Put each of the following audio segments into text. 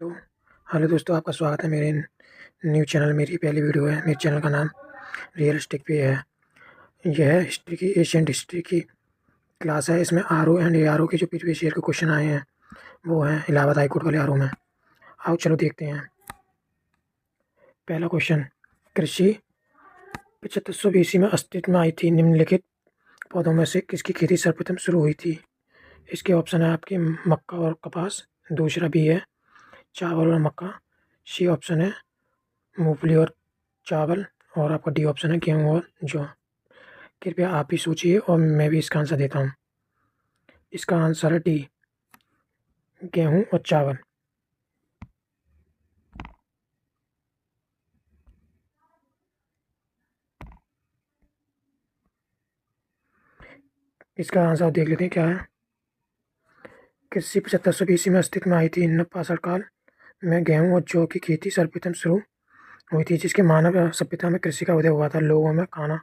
तो हेलो दोस्तों, आपका स्वागत है मेरे न्यू चैनल। मेरी पहली वीडियो है। मेरे चैनल का नाम रियलिस्टिक पे है। यह हिस्ट्री की एशियंट हिस्ट्री की क्लास है। इसमें R O and A R O के जो प्रीवियस ईयर के क्वेश्चन आए हैं वो हैं इलाहाबाद हाई कोर्ट वाले आर ओ में। आओ चलो देखते हैं। पहला क्वेश्चन, कृषि 7500 BC में अस्तित्व में आई थी। निम्नलिखित पौधों में से किसकी खेती सर्वप्रथम शुरू हुई थी? इसके ऑप्शन है आपके मक्का और कपास। दूसरा बी है चावल और मक्का। सी ऑप्शन है मूंगफली और चावल। और आपका डी ऑप्शन है गेहूँ और जौ। कृपया आप भी सोचिए और मैं भी इसका आंसर देता हूँ। इसका आंसर है डी, गेहूँ और चावल। इसका आंसर देख लेते हैं क्या है। कृषि 7500 BC में अस्तित्व में आई थी। नवपाषाण काल में गेहूँ और जौ की खेती सर्वप्रथम शुरू हुई थी, जिसके मानव सभ्यता में कृषि का उदय हुआ था। लोगों में खाना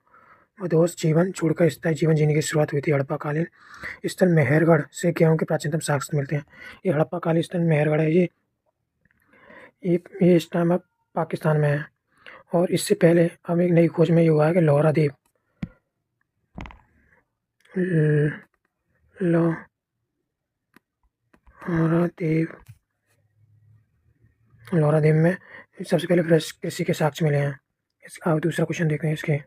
बदोश जीवन छोड़कर स्थायी जीवन जीने की शुरुआत हुई थी। हड़प्पाकालीन स्थल मेहरगढ़ से गेहूं के प्राचीनतम साक्ष्य मिलते हैं। ये हड़प्पाकालीन स्थल मेहरगढ़ है। ये इस टाइम अब पाकिस्तान में है। और इससे पहले अब एक नई खोज में ये हुआ है कि लोहरा देव लोहरा देव में सबसे पहले कृषि के साक्ष्य मिले हैं। इसका दूसरा क्वेश्चन देखते हैं। इसके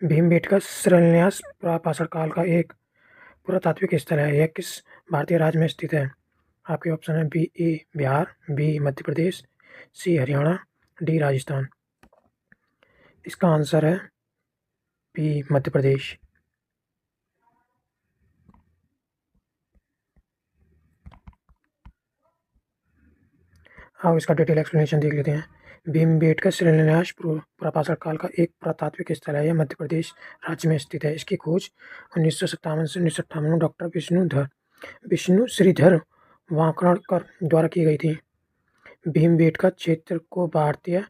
भीमबेटका शिलान्यास पुरापाषाण काल का एक पुरातात्विक स्थल है। यह किस भारतीय राज्य में स्थित है? आपके ऑप्शन है बी ए बिहार, बी मध्य प्रदेश, सी हरियाणा, डी राजस्थान। इसका आंसर है बी मध्य प्रदेश। आओ इसका डिटेल एक्सप्लेनेशन देख लेते हैं। भीमबेटका शिलान्यास पुरापाषाण काल का एक पुरातात्विक स्थल है। यह मध्य प्रदेश राज्य में स्थित है। इसकी खोज 1957 से 1958 में डॉक्टर विष्णु श्रीधर वाकणकर द्वारा की गई थी। भीमबेटका क्षेत्र को भारतीय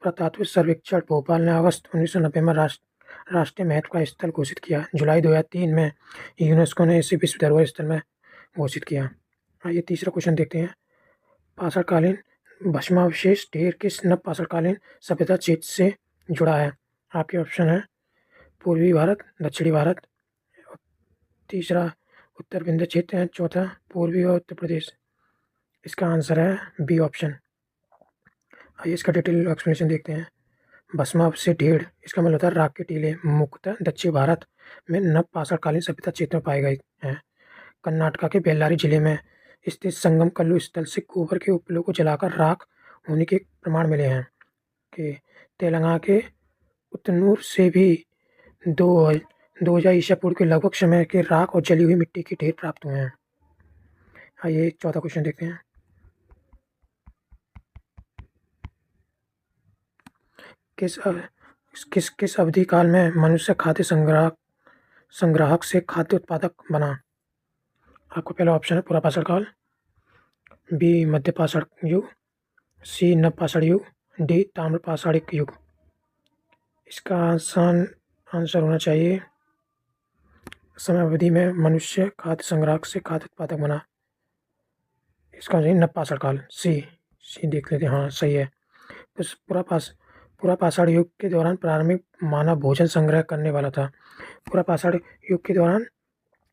पुरातत्व सर्वेक्षण भोपाल ने अगस्त 1990 में राष्ट्रीय महत्व का स्थल घोषित किया। जुलाई 2003 में यूनेस्को ने इसे विश्व धरोहर स्थल में घोषित किया। आइए तीसरा क्वेश्चन देखते हैं। पाषाणकालीन भस्मावशेष ढेर किस नवपाषाणकालीन सभ्यता क्षेत्र से जुड़ा है? आपके ऑप्शन है पूर्वी भारत, दक्षिणी भारत, तीसरा उत्तर विंध्य क्षेत्र है, चौथा पूर्वी और उत्तर प्रदेश। इसका आंसर है बी ऑप्शन। आइए इसका डिटेल एक्सप्लेनेशन देखते हैं। भस्मावशेष ढेर इसका मतलब होता है राख के टीले, मुख्यतः दक्षिण भारत में नवपाषाणकालीन सभ्यता क्षेत्र में पाए गए हैं। कर्नाटक के बेल्लारी जिले में स्थित संगम कल्लू स्थल से गोबर के उपलों को जलाकर राख होने के प्रमाण मिले हैं। कि तेलंगाना के उतनूर से भी 2000 ईसा पूर्व के लगभग समय के राख और जली हुई मिट्टी के ढेर प्राप्त हुए हैं। आइए चौथा क्वेश्चन देखते हैं। किस अवधि काल में मनुष्य खाद्य संग्राहक से खाद्य उत्पादक बना? आपको पहला ऑप्शन है पुरापाषाण काल, बी मध्यपाषाण युग, सी नवपाषाण युग, डी ताम्रपाषाणिक युग। इसका आसान आंसर होना चाहिए समय अवधि में मनुष्य खाद्य संग्राहक से खाद्य उत्पादक बना। इसका नवपाषाण काल, सी देख लेते हैं। हाँ सही है। उस पुरापाषाण युग के दौरान प्रारंभिक मानव भोजन संग्रह करने वाला था। पुरापाषाण युग के दौरान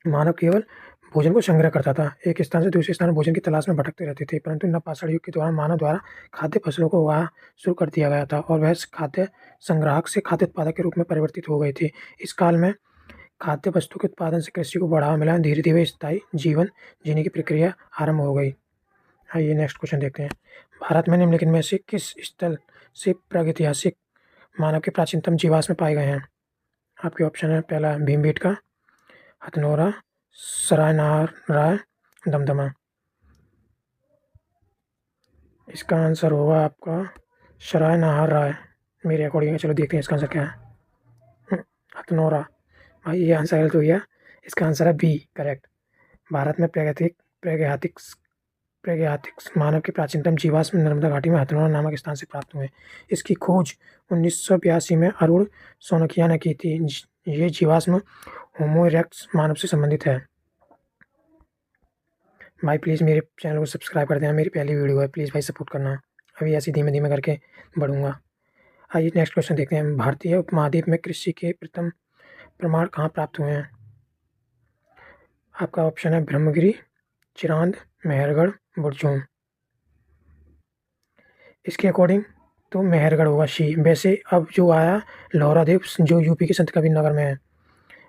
मानव केवल भोजन को संग्रह करता था। एक स्थान से दूसरे स्थान भोजन की तलाश में भटकते रहते थे। परंतु नवपाषाण युग के दौरान मानव द्वारा खाद्य फसलों को उगाना शुरू कर दिया गया था और वह खाद्य संग्राहक से खाद्य उत्पादक के रूप में परिवर्तित हो गए थे। इस काल में खाद्य वस्तु के उत्पादन से कृषि को बढ़ावा मिला। धीरे धीरे स्थायी जीवन जीने की प्रक्रिया आरंभ हो गई। आइए नेक्स्ट क्वेश्चन देखते हैं। भारत में निम्नलिखित में से किस स्थल से प्रागैतिहासिक मानव के प्राचीनतम जीवाश्म पाए गए हैं? आपके ऑप्शन है पहला भीमबेटका, हथनोरा, सराय नारायण, दमदमा। इसका आंसर होगा आपका सराय नारायण मेरे अकॉर्डिंग। चलो देखते हैं इसका आंसर क्या है। हथनोरा। भाई ये आंसर गलत हो गया। इसका आंसर है बी करेक्ट। भारत में प्रागैतिहासिक मानव के प्राचीनतम जीवाश्म नर्मदा घाटी में हथनोरा नामक स्थान से प्राप्त हुए। इसकी खोज 1982 में अरुण सोनकिया ने की थी। ये जीवाश्म होमो इरेक्टस मानव से संबंधित है। भाई प्लीज़ मेरे चैनल को सब्सक्राइब कर देना, मेरी पहली वीडियो है, प्लीज़ भाई सपोर्ट करना। अभी ऐसे धीमे धीमे करके बढ़ूँगा। आइए नेक्स्ट क्वेश्चन देखते हैं। भारतीय उपमहाद्वीप में कृषि के प्रथम प्रमाण कहाँ प्राप्त हुए हैं? आपका ऑप्शन है ब्रह्मगिरी, चिरांद, मेहरगढ़, बुरजूम। इसके अकॉर्डिंग तो मेहरगढ़ होगा सी। वैसे अब जो आया लौहरादेव जो यूपी के संत कबीरनगर में है।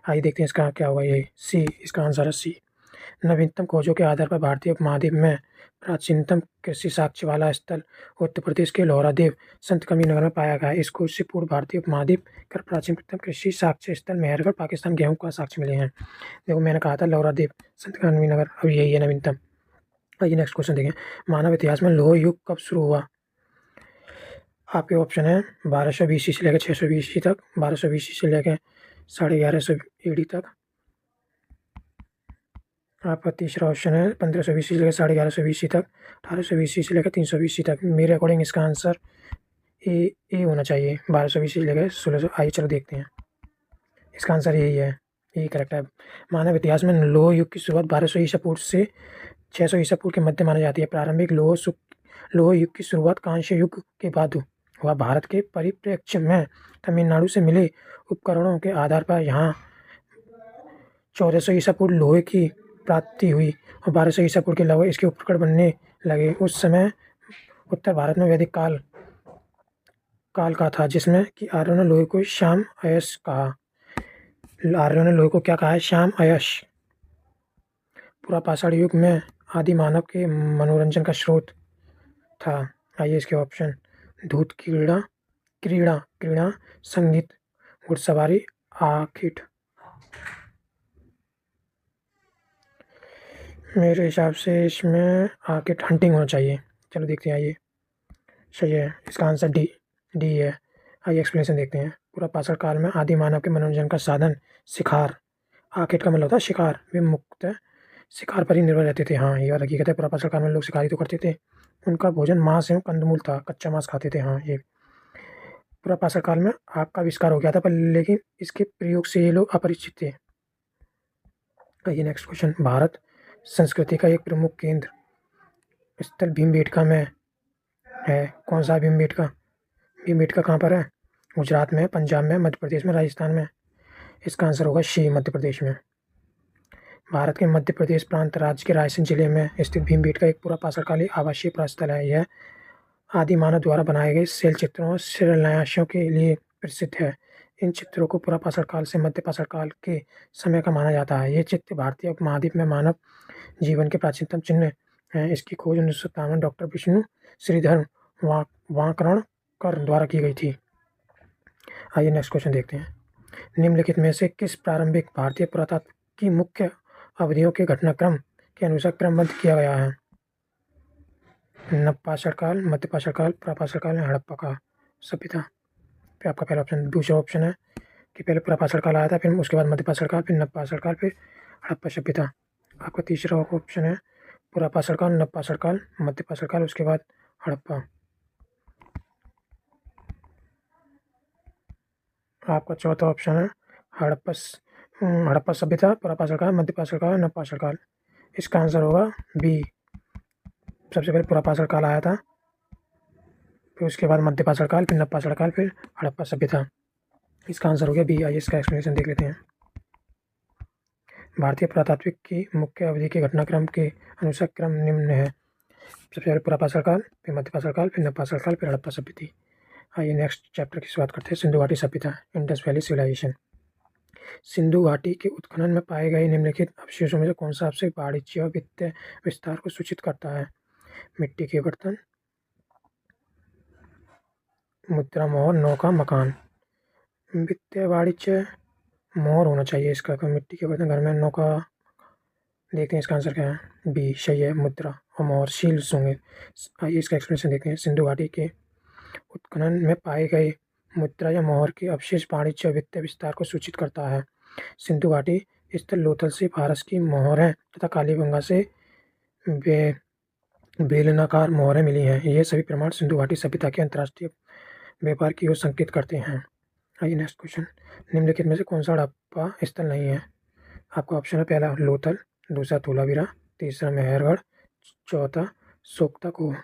आइए देखते हैं इसका क्या होगा। ये सी इसका आंसर है सी। नवीनतम खोजों के आधार पर भारतीय उपमहाद्वीप में प्राचीनतम कृषि साक्ष्य वाला स्थल उत्तर प्रदेश के लौहरादेव संत कबीरनगर में पाया गया है। इस खोज से पूर्व भारतीय उपमहाद्वीप का प्राचीनतम कृषि साक्ष्य स्थल मेहरगढ़ पाकिस्तान गेहूं का साक्ष्य मिले हैं। देखो मैंने कहा था लौहरादेव संत कबीरनगर, अब यही है नवीनतम। आइए नेक्स्ट क्वेश्चन देखें। मानव इतिहास में लौह युग कब शुरू हुआ? आपके ऑप्शन है 1200 BC से लेकर 600 BC तक, 1200 BC से लेकर 1150 AD तक। आपका तीसरा ऑप्शन है 1500 BC से लेकर 1150 BC तक, 1800 BC से लेकर 300 BC तक। मेरे अकॉर्डिंग इसका आंसर ए होना चाहिए, 1200 BC से लेकर 1600। आइए चलो देखते हैं। इसका आंसर यही है, यही करेक्ट है। मानव इतिहास में लौह युग की शुरुआत 1200 ईसा पूर्व से 600 ईसा पूर्व के मध्य मानी जाती है। प्रारंभिक लौह युग की शुरुआत कांस्य युग के बाद हुआ। भारत के परिप्रेक्ष्य में तमिलनाडु से मिले उपकरणों के आधार पर यहाँ 1400 ईसा पूर्व लोहे की प्राप्ति हुई और 1200 ईसा पूर्व के लगभग इसके उपकरण बनने लगे। उस समय उत्तर भारत में वैदिक काल का था, जिसमें कि आर्यों ने लोहे को श्याम अयस्क कहा। आर्यों ने लोहे को क्या कहा है? श्याम अयस्क। पुरापाषाण युग में आदि मानव के मनोरंजन का स्रोत था। आइए इसके ऑप्शन। धूत क्रीड़ा क्रीड़ा क्रीड़ा संगीत, घुड़सवारी, आखिट। मेरे हिसाब से इसमें आखिट हंटिंग होना चाहिए। चलो देखते हैं। आइए सही है, इसका आंसर डी है। आइए एक्सप्लेनेशन देखते हैं। पुरापाषाण काल में आदि मानव के मनोरंजन का साधन शिकार, आखिट का मतलब होता है शिकार, वे मुक्त शिकार पर ही निर्भर रहते थे। हाँ ये बात हकीकत है, पुरापाषाण काल में लोग शिकारी तो करते थे। उनका भोजन मांस एवं कंदमूल था, कच्चा मांस खाते थे। हाँ ये पुरापाषाण काल में आग का आविष्कार हो गया था, पर लेकिन इसके प्रयोग से ये लोग अपरिचित थे। आइए नेक्स्ट क्वेश्चन। भारत संस्कृति का एक प्रमुख केंद्र स्थल भीमबेटका में है। कौन सा भीमबेटका? भीमबेटका कहाँ पर है? गुजरात में, पंजाब में, मध्य प्रदेश में, राजस्थान में। इसका आंसर होगा सी, मध्य प्रदेश में। भारत के मध्य प्रदेश प्रांत राज्य के रायसेन जिले में स्थित भीमबेटका एक पुरापाषाणकालीन आवासीय स्थल है। यह आदि मानव द्वारा बनाए गए शैल चित्रों और शिलान्यासों के लिए प्रसिद्ध है। इन चित्रों को पुरापाषाण काल से मध्य पाषाण काल के समय का माना जाता है। ये चित्र भारतीय उपमहाद्वीप में मानव जीवन के प्राचीनतम चिन्ह हैं। इसकी खोज 1957 डॉक्टर विष्णु श्रीधर वांकणकर द्वारा की गई थी। आइए नेक्स्ट क्वेश्चन देखते हैं। निम्नलिखित में से किस प्रारंभिक भारतीय पुरातत्व की मुख्य अवधियों के घटनाक्रम के अनुसार क्रमबद्ध किया गया है? नवपाषाण काल, मध्यपाषाण काल, पुरापाषाण काल, हड़प्पा का सभ्यता। फिर आपका पहला ऑप्शन। दूसरा ऑप्शन है कि पहले पुरापाषाण काल आया था, फिर उसके बाद मध्यपाषाण काल, फिर नवपाषाण काल, फिर हड़प्पा सभ्यता। आपका तीसरा ऑप्शन है पुरापाषाण काल, नवपाषाण काल, मध्यपाषाण काल, उसके बाद हड़प्पा। आपका चौथा ऑप्शन है हड़प्पा सभ्यता, पुरापाषाण काल, मध्यपाषाण काल, नवपाषाण काल। इसका आंसर होगा बी। सबसे पहले पुरापाषाण काल आया था, फिर उसके बाद मध्यपाषाण काल, फिर नवपाषाण काल, फिर हड़प्पा सभ्यता। इसका आंसर हो गया बी। आइए इसका एक्सप्लेनेशन देख लेते हैं। भारतीय पुरातात्विक की मुख्य अवधि के घटनाक्रम के अनुसार क्रम निम्न है। सबसे पहले पुरापाषाण काल, फिर मध्यपाषाण काल, फिर नवपाषाण काल, फिर हड़प्पा सभ्यता। आइए नेक्स्ट चैप्टर की शुरुआत करते हैं। सिंधु घाटी सभ्यता, इंडस वैली सिविलाइजेशन। सिंधु घाटी के उत्खनन में पाए गए निम्नलिखित अवशेषों में से कौन सा अवशेष वाणिज्य और वित्तीय विस्तार को सूचित करता है? मिट्टी के बर्तन, मुद्रा, मोहर, नौका, मकान। वित्तीय वाणिज्य मोहर होना चाहिए इसका। मिट्टी के बर्तन, घर में, नौका। देखते हैं इसका आंसर क्या है। बी सही है, मुद्रा और मोहर शील्ड्स होंगे। आइए इसका एक्सप्लेनेशन देखते हैं। सिंधु घाटी के उत्खनन में पाए गए मुद्रा या मोहर के अवशेष वाणिज्य और वित्तीय विस्तार को सूचित करता है। सिंधु घाटी स्थल लोथल से फारस की मोहरें तथा कालीबंगा से बेलनाकार मोहरें मिली हैं। ये सभी प्रमाण सिंधु घाटी सभ्यता के अंतर्राष्ट्रीय व्यापार की ओर संकेत करते हैं। आइए नेक्स्ट क्वेश्चन। निम्नलिखित में से कौन सा हड़प्पा स्थल नहीं है? आपका ऑप्शन है पहला लोथल, दूसरा धोलावीरा, तीसरा मेहरगढ़, चौथा सोक्ताकुआ।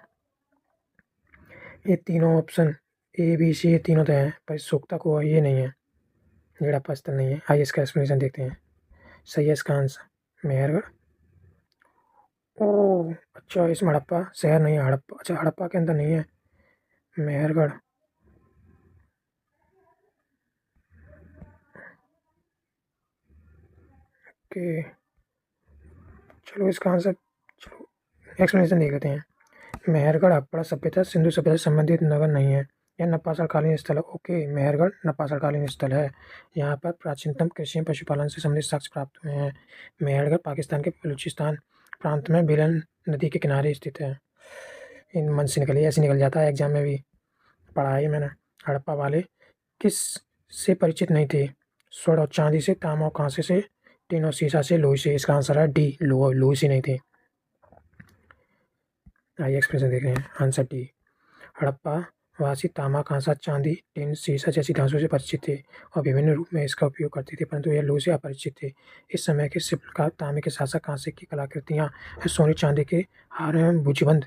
ये तीनों ऑप्शन ए बी सी ये तीनों तो हैं, पर सोक्ताकुआ ये नहीं है, हड़प्पा स्थल नहीं है। आइए इसका एक्सप्लेनेशन देखते हैं। सही है इसका आंसर मेहरगढ़। ओह अच्छा, इसमें हड़प्पा शहर नहीं है, हड़प्पा अच्छा हड़प्पा के अंदर नहीं है मेहरगढ़। ओके चलो इसका आंसर, चलो एक्सप्लेनेशन देख लेते हैं। मेहरगढ़ हड़प्पा सभ्यता सिंधु सभ्यता से संबंधित नगर नहीं है, यह नपाषाणकालीन स्थल है। ओके मेहरगढ़ नपाषाणकालीन स्थल है। यहाँ पर प्राचीनतम कृषि एवं पशुपालन से संबंधित साक्ष्य प्राप्त हुए हैं। मेहरगढ़ पाकिस्तान के बलूचिस्तान प्रांत में बिलन नदी के किनारे स्थित है। इन मन से निकलिए, ऐसे निकल जाता है एग्जाम में भी, पढ़ा है मैंने। हड़प्पा वाले किस से परिचित नहीं थे? स्वर्ण और चांदी से, तांबा और कांसे से, टिन और सीसा से, लोही से। इसका आंसर है डी, लोही से नहीं थे। आइए एक्सप्रेशन देख रहे हैं, आंसर डी। हड़प्पा वासी तांबा, कांसा, चांदी, टिन, सीसा जैसी धातुओं से परिचित थे और विभिन्न रूप में इसका उपयोग करते थे, परंतु यह लोहे से अपरिचित थे। इस समय के शिल्पकार तांबे के साथ साथ कांसे की कलाकृतियाँ, सोने चांदी के हार एवं भुजबंद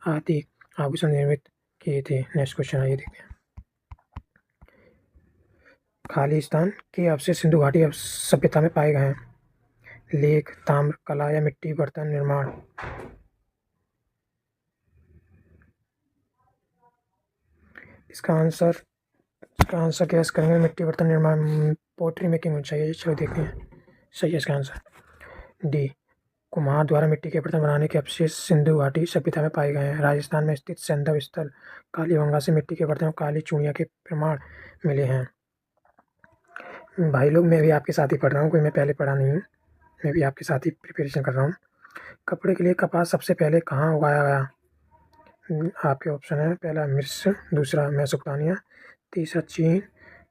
आदि आभूषण निर्मित किए थे। नेक्स्ट क्वेश्चन आइए देखते हैं। खालिस्तान के अवशेष सिंधु घाटी सभ्यता में पाए गए हैं। लेख, ताम्र, कला या मिट्टी बर्तन निर्माण। इसका आंसर गैस करेंगे, मिट्टी बर्तन निर्माण, पोट्री मेकिंग होनी चाहिए। चलो देखते हैं, सही है इसका आंसर डी। कुम्हार द्वारा मिट्टी के बर्तन बनाने के अवशेष सिंधु घाटी सभ्यता में पाए गए हैं। राजस्थान में स्थित सैंधव स्थल कालीबंगा से मिट्टी के बर्तन और काली चूड़ियाँ के प्रमाण मिले हैं। भाई लोग मैं भी आपके साथ ही पढ़ रहा हूँ, कोई मैं पहले पढ़ा नहीं हूँ, मैं भी आपके साथ ही प्रिपरेशन कर रहा हूँ। कपड़े के लिए कपास सबसे पहले कहाँ उगाया गया? आपके ऑप्शन है, पहला मिस्र, दूसरा मेसोपोटामिया, तीसरा चीन,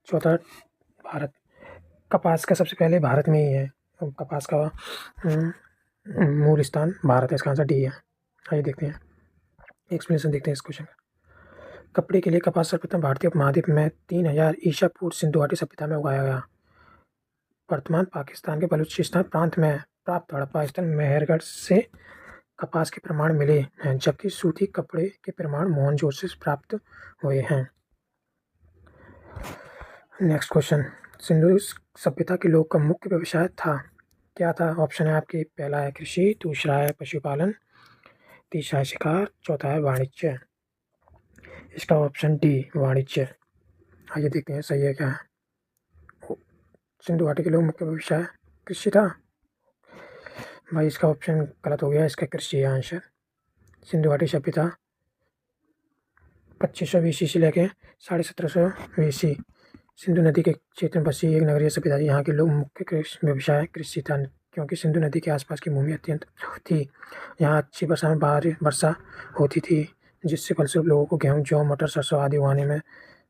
चौथा भारत। कपास का सबसे पहले भारत में ही है, कपास का मूल स्थान भारत है। इसका आंसर डी है। आइए देखते हैं, एक्सप्लेनेशन देखते हैं इस क्वेश्चन का। कपड़े के लिए कपास सर्वप्रथम भारतीय उपमहाद्वीप में 3000 ईसा पूर्व सिंधु घाटी सभ्यता में उगाया गया। वर्तमान पाकिस्तान के बलूचिस्तान प्रांत में प्राप्त हड़प्पा स्थल मेहरगढ़ से कपास के प्रमाण मिले हैं, जबकि सूती कपड़े के प्रमाण मोहनजोदड़ो से प्राप्त हुए हैं। नेक्स्ट क्वेश्चन, सिंधु सभ्यता के लोग का मुख्य व्यवसाय था, क्या था? ऑप्शन है आपकी, पहला है कृषि, दूसरा है पशुपालन, तीसरा है शिकार, चौथा है वाणिज्य। इसका ऑप्शन डी वाणिज्य। आइए देखते हैं सही है क्या है। सिंधु घाटी के लोग मुख्य व्यवसाय कृषि था। भाई इसका ऑप्शन गलत हो गया, इसका कृषि है आंसर। सिंधु घाटी सभ्यता 2500 BC से लेकर 1750 BC सिंधु नदी के क्षेत्र में बसी एक नगरीय सभ्यता थी। यहाँ के लोग मुख्य व्यवसाय कृषि था, क्योंकि सिंधु नदी के आसपास की भूमि अत्यंत थी। यहाँ अच्छी वर्षा में वर्षा होती थी, जिससे फलस्वरूप लोगों को गेहूँ, जौ, मटर, सरसों आदि उगाने में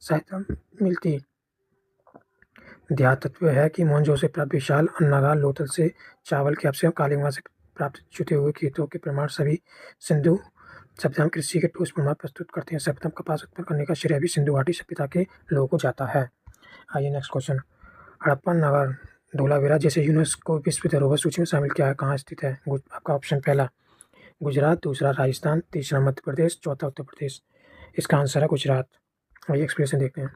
सहायता मिलती। ध्यातत्व है कि मोहनजोदड़ो से प्राप्त विशाल अन्नागार, लोथल से चावल के अवशेष और कालीगंगा से प्राप्त जुटे हुए खेतों के प्रमाण सभी सिंधु सभ्यता में कृषि के ठोस प्रमाण प्रस्तुत करते हैं। सर्वप्रथम कपास उत्पन्न करने का श्रेय भी सिंधु घाटी सभ्यता के लोगों को जाता है। आइए नेक्स्ट क्वेश्चन, हड़प्पा नगर धोलावीरा जैसे यूनेस्को विश्व धरोहर सूची में शामिल किया है, कहाँ स्थित है? आपका ऑप्शन पहला गुजरात, दूसरा राजस्थान, तीसरा मध्य प्रदेश, चौथा उत्तर प्रदेश। इसका आंसर है गुजरात। आइए एक्सप्लेनेशन देखते हैं,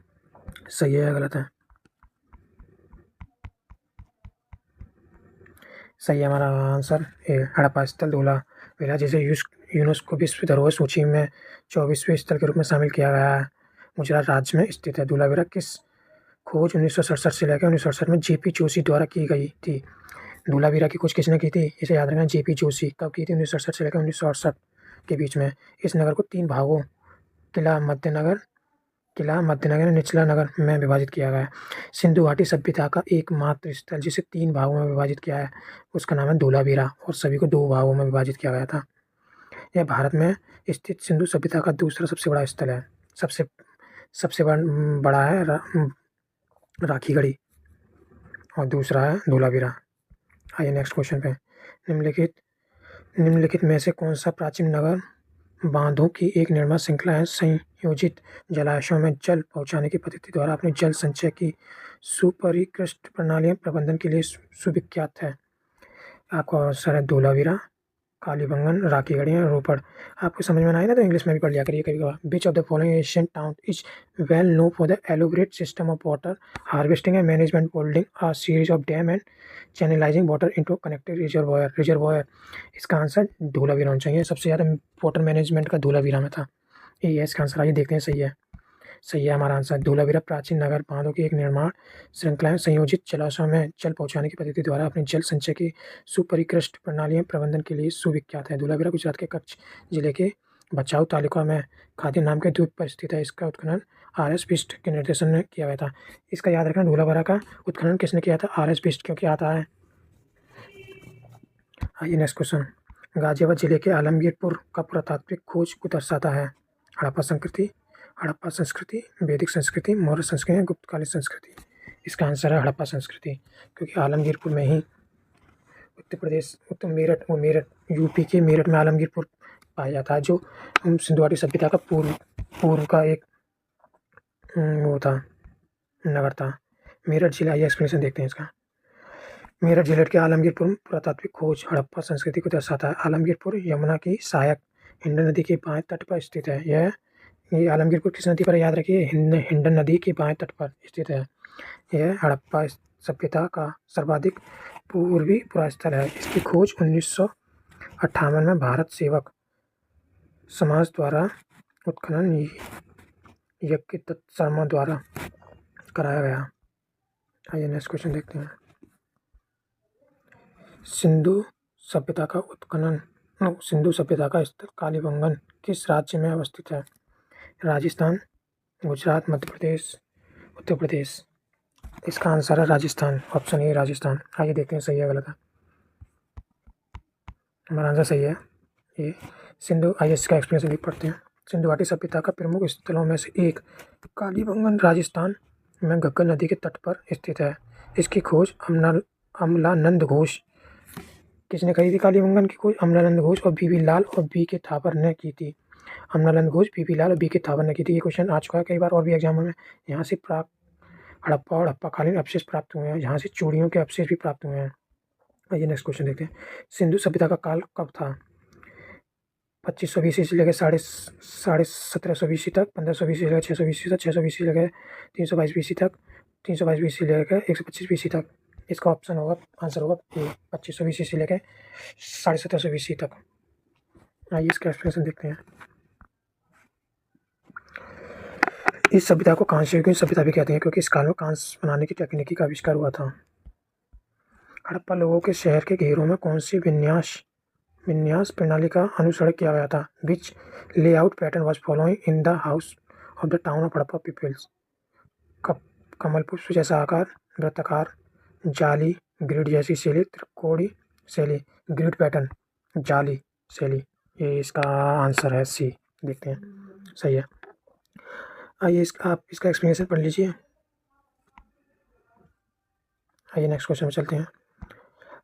सही है या गलत है। सही है हमारा आंसर ए, हड़प्पा स्थल धोलावीरा जैसे यूनेस्को विश्व धरोहर सूची में 24वें स्थल के रूप में शामिल किया गया है। गुजरात राज्य में स्थित है। धोलावीरा किस खोज 1967 से लेकर 1968 में जेपी जोशी द्वारा की गई थी? धोलावीरा की खोज किसने की थी? इसे याद रखना, जेपी जोशी। कब की थी? 1967 से लेकर 1968 के बीच में। इस नगर को 3 भागों किला मध्यनगर निचला नगर में विभाजित किया गया है। सिंधु घाटी सभ्यता का एकमात्र स्थल जिसे 3 भागों में विभाजित किया है, उसका नाम है धोलावीरा, और सभी को 2 भागों में विभाजित किया गया था। यह भारत में स्थित सिंधु सभ्यता का दूसरा सबसे बड़ा स्थल है। सबसे बड़ा है राखीगढ़ी और दूसरा है धोलावीरा। आइए नेक्स्ट क्वेश्चन पे, निम्नलिखित में से कौन सा प्राचीन नगर बांधों की एक निर्माण श्रृंखला है? संयोजित जलाशयों में जल पहुंचाने की पद्धति द्वारा अपने जल संचय की सुपरिष्कृत प्रणालियां प्रबंधन के लिए सुविख्यात है। आपका आंसर है धोलावीरा, कालीबंगन, राखीगढ़ी, रोपड़। आपको समझ में ना आए ना तो इंग्लिश में भी पढ़ लिया करिए कभी कभार। Which of the following Asian town is well known for the elaborate system of water harvesting and management, holding a series of dam and channelizing water into connected reservoir. इसका आंसर धोलावीरा होना चाहिए। सबसे ज़्यादा वाटर मैनेजमेंट का धोलावीरा में था। ये इसका आंसर। आइए देखते हैं सही है। सही है हमारा आंसर। धोलावीरा प्राचीन नगर बांधों की एक निर्माण श्रृंखलाएं संयोजित जलाशयों में जल पहुंचाने की पद्धति द्वारा अपने जल संचय की सुपरिष्कृत प्रणालियों प्रबंधन के लिए सुविख्यात है। धोलावीरा गुजरात के कच्छ जिले के भचाऊ तालुका में खादी नाम के द्वीप पर स्थित है। इसका उत्खनन आर.एस. बिष्ट के निर्देशन में किया गया था। इसका याद रखना, धोलावीरा का उत्खनन किसने किया था? आर.एस. बिष्ट, क्योंकि आता है। आइए नेक्स्ट क्वेश्चन। गाजियाबाद जिले के आलमगीरपुर का पुरातात्विक खोज को दर्शाता है? हड़प्पा संस्कृति, वैदिक संस्कृति, मौर्य संस्कृति, गुप्तकालीन संस्कृति। इसका आंसर है हड़प्पा संस्कृति, क्योंकि आलमगीरपुर में ही उत्तर प्रदेश, मेरठ यूपी के मेरठ में आलमगीरपुर पाया जाता है, जो सिंधु घाटी सभ्यता का पूर्व का एक वो था, नगर था। मेरठ जिला, ये एक्सप्लेनेशन देखते हैं इसका। मेरठ जिले के आलमगीरपुर पुरातात्विक खोज हड़प्पा संस्कृति को दर्शाता है। आलमगीरपुर यमुना की सहायक हिंडन नदी के बाएं तट पर स्थित है। ये आलमगीरपुर किस नदी पर, याद रखिए, हिंडन नदी के बाएं तट पर स्थित है। यह हड़प्पा सभ्यता का सर्वाधिक पूर्वी पुरास्थल है। इसकी खोज 1958 में भारत सेवक समाज द्वारा उत्खनन यज्ञदत्त शर्मा द्वारा कराया गया। आइए नेक्स्ट क्वेश्चन देखते हैं। सिंधु सभ्यता का स्थल कालीबंगन किस राज्य में अवस्थित है? राजस्थान, गुजरात, मध्य प्रदेश, उत्तर प्रदेश। इसका आंसर है राजस्थान। Option A Rajasthan. आइए देखते हैं सही है गलत है। हमारा आंसर सही है ये सिंधु। आइए इसका एक्सप्लेनेशन लिख पढ़ते हैं। सिंधु घाटी सभ्यता का प्रमुख स्थलों में से एक कालीबंगन राजस्थान में घग्गर नदी के तट पर स्थित है। इसकी खोज अमलानंद घोष, किसने करी थी कालीबंगन की खोज? अमलानंद घोष और बी.बी. लाल और बी के थापर ने की थी। अमलानंद घोष, बी.बी. लाल और बी के थापर ने की थी। ये क्वेश्चन आ चुका है कई बार और भी एग्जामों में। यहाँ से प्राप्त हड़प्पा और हड़प्पाकालीन अवशेष प्राप्त हुए हैं, जहाँ से चूड़ियों के अवशेष भी प्राप्त हुए हैं। आइए नेक्स्ट क्वेश्चन देखते हैं। सिंधु सभ्यता का काल कब था? 2500 BC से लेकर 1750 BC तक, 1500 BC से लेकर 600 BC तक, 600 BC से लेकर 322 BC तक, 322 BC से लेकर 125 BC तक। इसका ऑप्शन होगा, आंसर होगा ए, 2500 BC से लेकर 1750 BC तक। आइए इसका एक्सप्लेनेशन देखते हैं। इस सभ्यता को कांस्य युगीन सभ्यता भी कहते हैं, क्योंकि इस काल में कांस्य बनाने की तकनीकी का आविष्कार हुआ था। हड़प्पा लोगों के शहर के घेरों में कौन सी विन्यास प्रणाली का अनुसरण किया गया था? Which layout pattern was following in the house of the town of Harappa peoples? कमल पुष्प जैसा आकार, वृत्ताकार, जाली, ग्रिड जैसी शैली, त्रिकोणीय शैली। ग्रिड पैटर्न, जाली शैली। ये इसका आंसर है सी। देखते हैं सही है। आइए आप इसका एक्सप्लेनेशन पढ़ लीजिए। आइए नेक्स्ट क्वेश्चन में चलते हैं।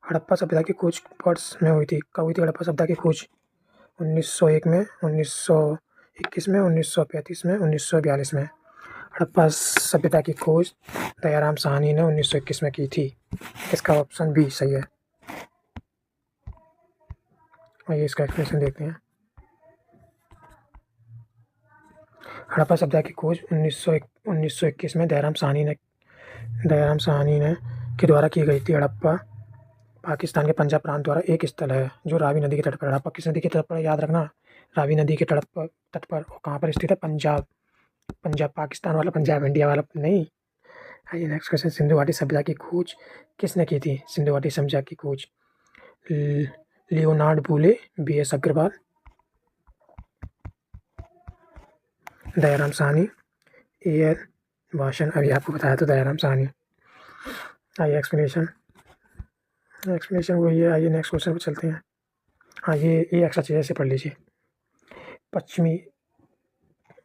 हड़प्पा सभ्यता की खोज वर्ष में हुई थी? कब हुई थी हड़प्पा सभ्यता की खोज? 1901 में, 1921 में, 1935 में, 1942 में। हड़प्पा सभ्यता की खोज दयाराम साहनी ने 1921 में की थी। इसका ऑप्शन बी सही है। आइए इसका एक्सप्लेनेशन देखते हैं। हड़प्पा सभ्यता की खोज 1921 में दयाराम साहनी ने के द्वारा की गई थी। हड़प्पा पाकिस्तान के पंजाब प्रांत द्वारा एक स्थल है जो रावी नदी के तट पर। हड़प्पा किस नदी के तट पर, याद रखना, रावी नदी के तट पर। कहाँ पर स्थित है? पंजाब पाकिस्तान वाला पंजाब, इंडिया वाला नहीं। आइए नेक्स्ट क्वेश्चन। सिंधु घाटी सभ्यता की खोज किसने की थी? सिंधु घाटी सभ्यता की खोज Leonard Woolley, B.S. Agrawal, Dayaram Sahni, A.L. भाषण। अभी आपको बताया तो दयाराम साहनी। आइए एक्सप्लेनेशन वही है। आइए नेक्स्ट क्वेश्चन पर चलते हैं। हाँ, ये एक्स्ट्रा चीज़ से पढ़ लीजिए। पश्चिमी,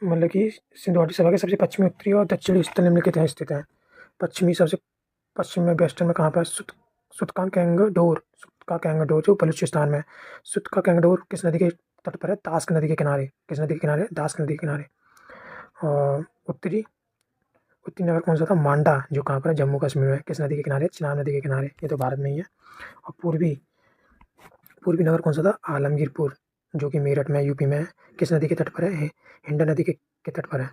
मतलब कि सिंधु घाटी सभा के सबसे पश्चिमी, उत्तरी और दक्षिणी स्थल निम्नलिखित हैं स्थित है। सबसे पश्चिम में, वेस्टर्न में कहाँ पर? सुतका कैंगडोर जो बलूचिस्तान में। सुतका कैंगडोर किस नदी के तट पर है? दास्क नदी के किनारे। किस नदी के किनारे? दास्क नदी के किनारे। और उत्तरी नगर कौन सा था? मांडा, जो कहाँ पर है? जम्मू कश्मीर में। किस नदी के किनारे? चिनाब नदी के किनारे। ये तो भारत में ही है। और पूर्वी पूर्वी नगर कौन सा था? आलमगीरपुर, जो कि मेरठ में यूपी में है। किस नदी के तट पर है? हिंडा नदी के तट पर है।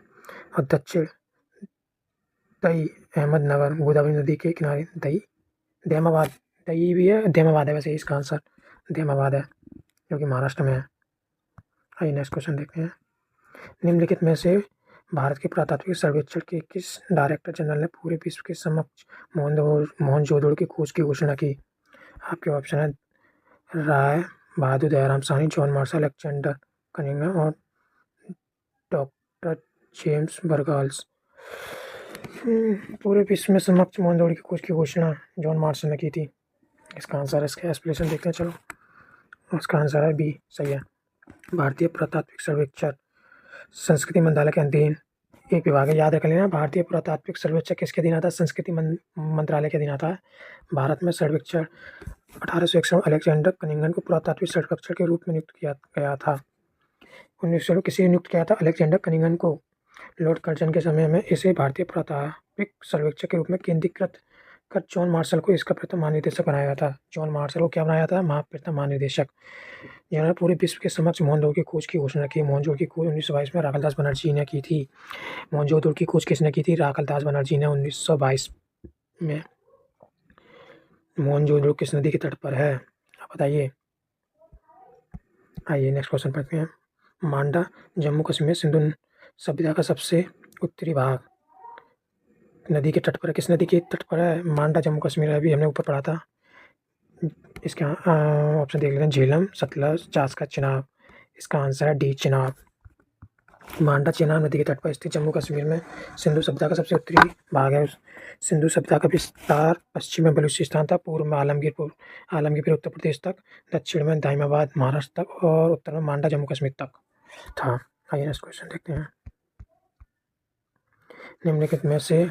और दक्षिण दई अहमदनगर, गोदावरी नदी के किनारे दई दैमाबाद, दई भी है, दैमाबाद है वैसे इसका आंसर, दैमाबाद है जो कि महाराष्ट्र में है। आइए नेक्स्ट क्वेश्चन देखते हैं। निम्नलिखित में से भारत के पुरातात्विक सर्वेक्षण के किस डायरेक्टर जनरल ने पूरे विश्व के समक्ष मोहनजोदड़ो की खोज की घोषणा की? आपके ऑप्शन है Rai Bahadur Dayaram Sahni, John Marshall, Alexander Cunningham और डॉक्टर जेम्स बर्गल्स। पूरे विश्व में समक्ष मोहनजोदड़ो की खोज की घोषणा जॉन मार्शल ने की थी। इसका आंसर है, इसका एक्सप्लेनेशन देखते हैं। चलो, इसका आंसर है बी, सही है। भारतीय पुरातात्विक सर्वेक्षण संस्कृति मंत्रालय के अधीन एक विभाग है, याद रख लेना। भारतीय पुरातात्विक सर्वेक्षण किसके अधीन आता है? संस्कृति मंत्रालय के अधीन आता है। भारत में सर्वेक्षण 1861 अलेक्जेंडर कनिंघम को पुरातात्विक सर्वेक्षण के रूप में नियुक्त किया गया था। 1900 किसे नियुक्त किया था? अलेक्जेंडर कनिंघम को। लॉर्ड कर्जन के समय में इसे भारतीय पुरातात्विक सर्वेक्षण के रूप में केंद्रीकृत कर जॉन मार्शल को इसका प्रथम महानिदेशक बनाया गया था। जॉन मार्शल को क्या बनाया था? प्रथम महानिदेशक, जिन्होंने पूरे विश्व के समक्ष मोहनजोदड़ो की खोज की घोषणा की। मोहनजोदड़ो की खोज 1922 में राखालदास बनर्जी ने की थी। मोहनजोदड़ो की खोज किसने की थी? राखालदास बनर्जी ने 1922 में। मोहनजोदड़ो किस नदी के तट पर है? आप बताइए। आइए नेक्स्ट क्वेश्चन पढ़ते हैं। मांडा जम्मू कश्मीर सिंधु सभ्यता का सबसे उत्तरी भाग नदी के तट पर है। किस नदी के तट पर है? मांडा जम्मू कश्मीर, अभी हमने ऊपर पढ़ा था। इसका ऑप्शन देख लेते हैं। झेलम, सतलज, चास्का, चिनाब। इसका आंसर है डी, चिनाब। मांडा चिनाब नदी के तट पर स्थित जम्मू कश्मीर में सिंधु सभ्यता का सबसे उत्तरी भाग है। सिंधु सभ्यता का विस्तार पश्चिम में बलूचिस्तान तक, पूर्व में आलमगीर उत्तर प्रदेश तक, दक्षिण में दाइमाबाद महाराष्ट्र तक और उत्तर में मांडा जम्मू कश्मीर तक था। आइए नेक्स्ट क्वेश्चन देखते हैं। निम्नलिखित में से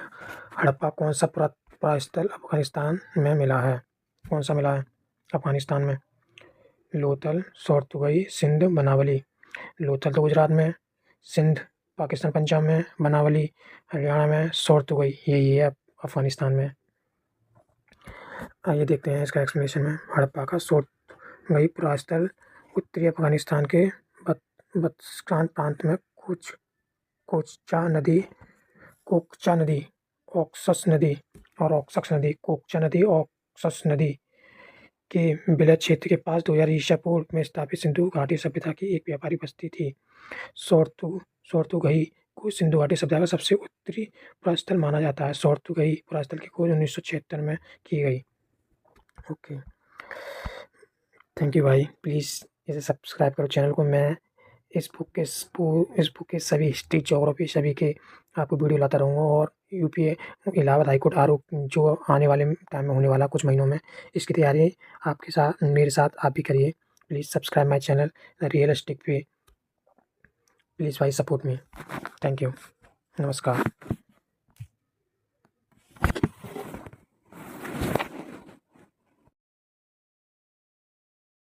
हड़प्पा कौन सा पुरास्थल अफगानिस्तान में मिला है? कौन सा मिला है अफगानिस्तान में? लोथल, सोरतुगई, सिंध, बनावली। लोथल तो गुजरात में, सिंध पाकिस्तान पंजाब में, बनावली हरियाणा में, सोरतुगई यही है अफगानिस्तान में। आइए देखते हैं इसका एक्सप्लेनेशन में। हड़प्पा का सोरतुगई पुरास्थल उत्तरी अफगानिस्तान के बत्सकान प्रांत में कोकचा नदी, ओक्सस नदी के विलय क्षेत्र के पास 2000 ईसा पूर्व में स्थापित सिंधु घाटी सभ्यता की एक व्यापारी बस्ती थी। सोरतुगई को सिंधु घाटी सभ्यता का सबसे उत्तरी पुरास्थल माना जाता है। सोरतुगई पुरास्थल की खोज 1976 में की गई। ओके, थैंक यू भाई। प्लीज़ इसे सब्सक्राइब करो चैनल को। मैं इस बुक के सभी हिस्ट्री, ज्योग्राफी सभी के आपको वीडियो लाता रहूँगा। और यूपी इलाहाबाद हाईकोर्ट आरोप जो आने वाले टाइम में होने वाला कुछ महीनों में, इसकी तैयारी आपके साथ मेरे साथ आप भी करिए। Please subscribe my channel realistic पे। प्लीज़ भाई सपोर्ट मी। Thank you. नमस्कार।